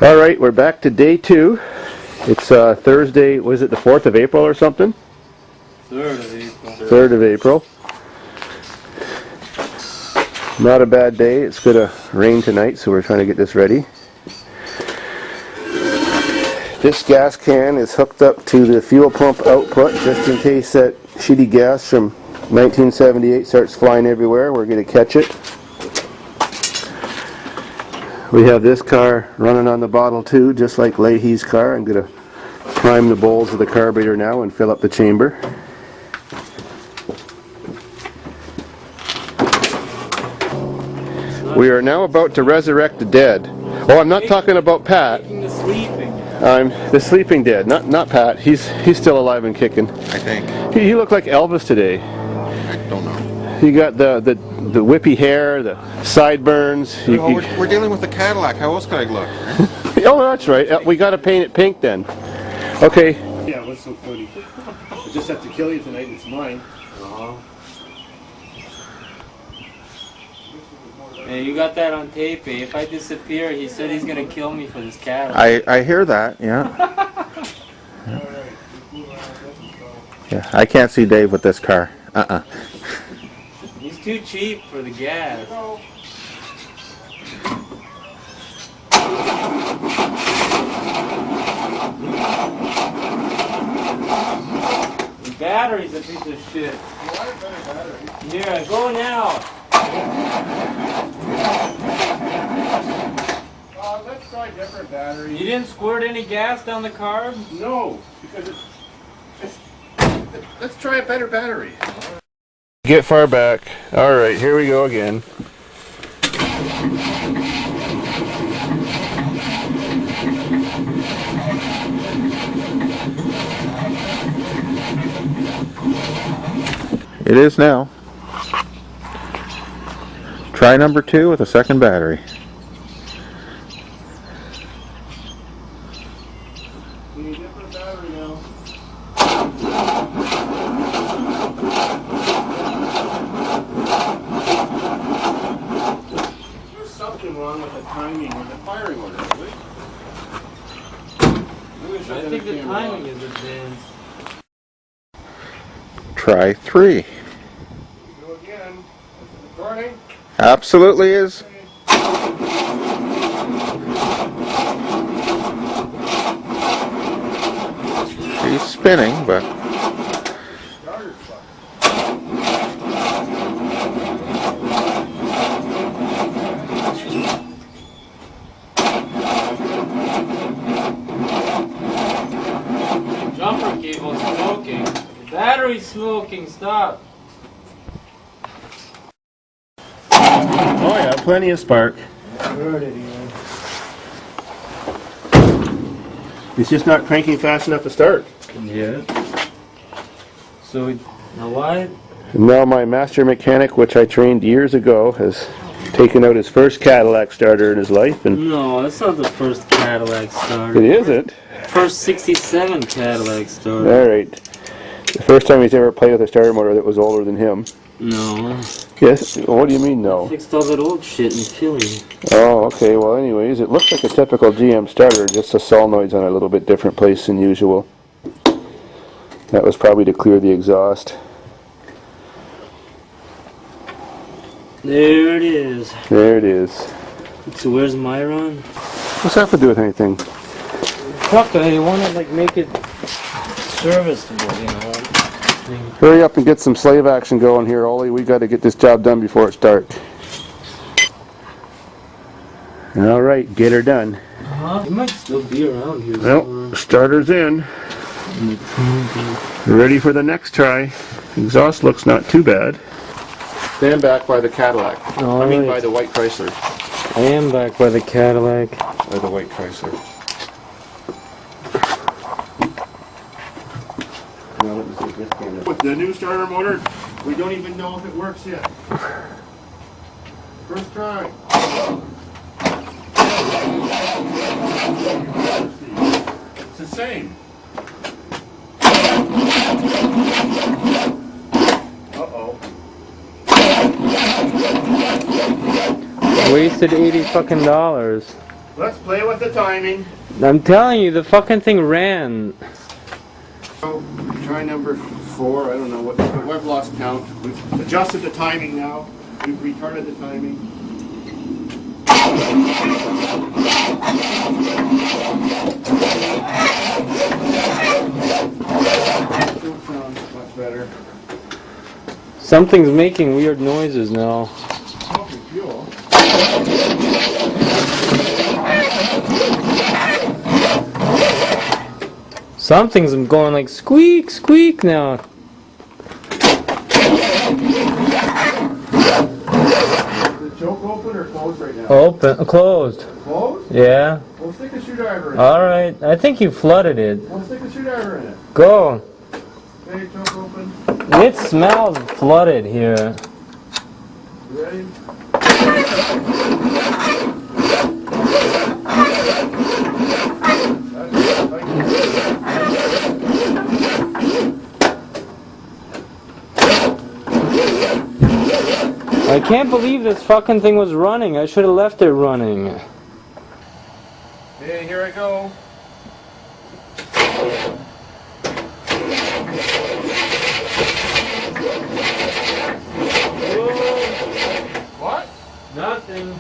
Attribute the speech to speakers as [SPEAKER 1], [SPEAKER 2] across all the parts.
[SPEAKER 1] All right, we're back to day 2. It's Thursday, was it the 4th of April or something?
[SPEAKER 2] 3rd of April.
[SPEAKER 1] 3rd of April. Not a bad day. It's going to rain tonight, so we're trying to get this ready. This gas can is hooked up to the fuel pump output just in case that shitty gas from 1978 starts flying everywhere. We're going to catch it. We have this car running on the bottle too, just like Leahy's car. I'm going to prime the bowls of the carburetor now and fill up the chamber. We are now about to resurrect the dead. Oh, I'm not talking about Pat. I'm the sleeping dead, not Pat. He's still alive and kicking.
[SPEAKER 3] I think.
[SPEAKER 1] He looked like Elvis today.
[SPEAKER 3] I don't know.
[SPEAKER 1] He got the whippy hair, the sideburns.
[SPEAKER 3] We're dealing with a Cadillac. How else could I look?
[SPEAKER 1] Oh, that's right. We got to paint it pink then. Okay. Yeah, what's so funny? I just have to kill you tonight. It's mine.
[SPEAKER 2] Hey, you got that on tape, eh? If I disappear, he said he's gonna kill me for this Cadillac.
[SPEAKER 3] I hear that. Yeah. Yeah. I can't see Dave with this car.
[SPEAKER 2] He's too cheap for the gas. The battery's a piece of shit. Here, go now.
[SPEAKER 1] Let's try different batteries.
[SPEAKER 2] You didn't squirt any gas down the carb?
[SPEAKER 1] No, because let's try a better battery. Get far back. All right, here we go again.
[SPEAKER 3] It is now. Try number 2 with a second battery.
[SPEAKER 1] We need a different battery now. There's something wrong with the timing or the firing order, really.
[SPEAKER 2] I think the timing is advanced.
[SPEAKER 3] Try 3.
[SPEAKER 1] Go again. Is it recording?
[SPEAKER 3] Absolutely is. She's spinning, but
[SPEAKER 2] Jumper cable's smoking. The battery's smoking. Stop.
[SPEAKER 1] Oh yeah, plenty of spark. It's just not cranking fast enough to start.
[SPEAKER 2] Yeah. So, now why?
[SPEAKER 1] And now my master mechanic, which I trained years ago, has taken out his first Cadillac starter in his life. And
[SPEAKER 2] No, that's not the first Cadillac starter.
[SPEAKER 1] it isn't.
[SPEAKER 2] First 67 Cadillac starter.
[SPEAKER 1] Alright. The first time he's ever played with a starter motor that was older than him.
[SPEAKER 2] No.
[SPEAKER 1] Yes? What do you mean no?
[SPEAKER 2] Fixed all that old shit in Philly.
[SPEAKER 1] Oh, okay. Well, anyways, it looks like a typical GM starter, just the solenoid's on a little bit different place than usual. That was probably to clear the exhaust.
[SPEAKER 2] There it is.
[SPEAKER 1] There it is.
[SPEAKER 2] So where's Myron?
[SPEAKER 1] What's that have to do with anything?
[SPEAKER 2] Fuck, I want to like make it serviceable, you know.
[SPEAKER 1] Hurry up and get some slave action going here, Ollie. We got to get this job done before it's dark. All right, get her done.
[SPEAKER 2] It might still be around here.
[SPEAKER 1] Well, starter's in. Ready for the next try. Exhaust looks not too bad. Stand back by the Cadillac. I mean by the white Chrysler.
[SPEAKER 2] I am back by the Cadillac.
[SPEAKER 1] By the white Chrysler. With the new starter motor, we don't even know if it works yet. First try. It's the same. Uh-oh.
[SPEAKER 2] Wasted $80 fucking.
[SPEAKER 1] Let's play with the timing.
[SPEAKER 2] I'm telling you, the fucking thing ran.
[SPEAKER 1] So, try number 4. I don't know what. I've lost count. We've adjusted the timing now. We've retarded the timing. Still sounds much better.
[SPEAKER 2] Something's making weird noises now.
[SPEAKER 1] Smoking fuel.
[SPEAKER 2] Something's going like squeak, squeak now.
[SPEAKER 1] Is the choke open or closed right now?
[SPEAKER 2] Open, closed.
[SPEAKER 1] Closed?
[SPEAKER 2] Yeah.
[SPEAKER 1] We'll stick a screwdriver in it.
[SPEAKER 2] Alright, I think you flooded it.
[SPEAKER 1] We'll stick a screwdriver in it.
[SPEAKER 2] Go.
[SPEAKER 1] Okay, choke open.
[SPEAKER 2] It smells flooded here.
[SPEAKER 1] You ready?
[SPEAKER 2] I can't believe this fucking thing was running. I should have left it running.
[SPEAKER 1] Okay, here I go. What?
[SPEAKER 2] Nothing.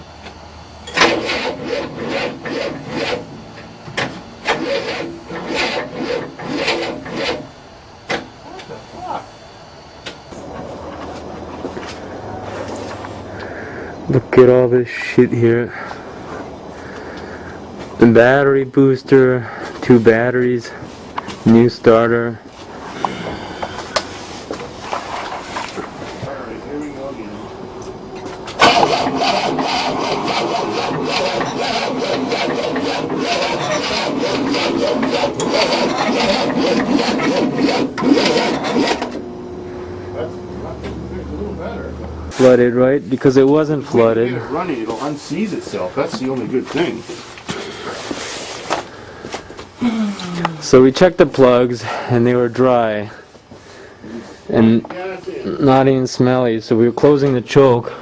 [SPEAKER 2] Look at all this shit here. The battery booster, 2 batteries, new starter.
[SPEAKER 1] Alright, here we go again. That's a little better.
[SPEAKER 2] Flooded, right? Because it wasn't
[SPEAKER 1] When
[SPEAKER 2] flooded.
[SPEAKER 1] you get it running, it'll unseize itself. That's the only good thing.
[SPEAKER 2] So we checked the plugs and they were dry and
[SPEAKER 1] Yeah, that's it.
[SPEAKER 2] not even smelly. So we were closing the choke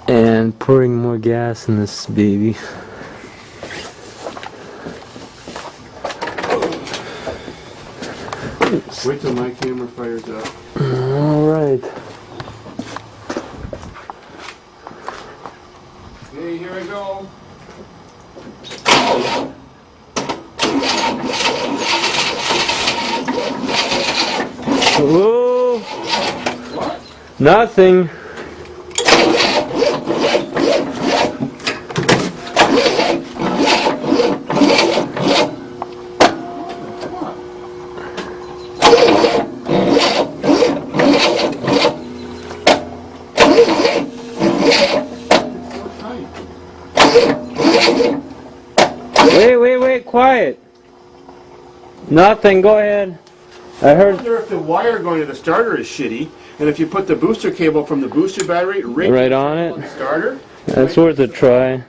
[SPEAKER 2] and pouring more gas in this baby.
[SPEAKER 1] Wait till my camera fires up.
[SPEAKER 2] Alright.
[SPEAKER 1] Okay, here I go.
[SPEAKER 2] Whoa!
[SPEAKER 1] What?
[SPEAKER 2] Nothing. Wait, quiet. Nothing, go ahead. I
[SPEAKER 1] I
[SPEAKER 2] heard
[SPEAKER 1] wonder if the wire going to the starter is shitty, and if you put the booster cable from the booster battery
[SPEAKER 2] right on
[SPEAKER 1] on the
[SPEAKER 2] it.
[SPEAKER 1] starter.
[SPEAKER 2] That's worth a try.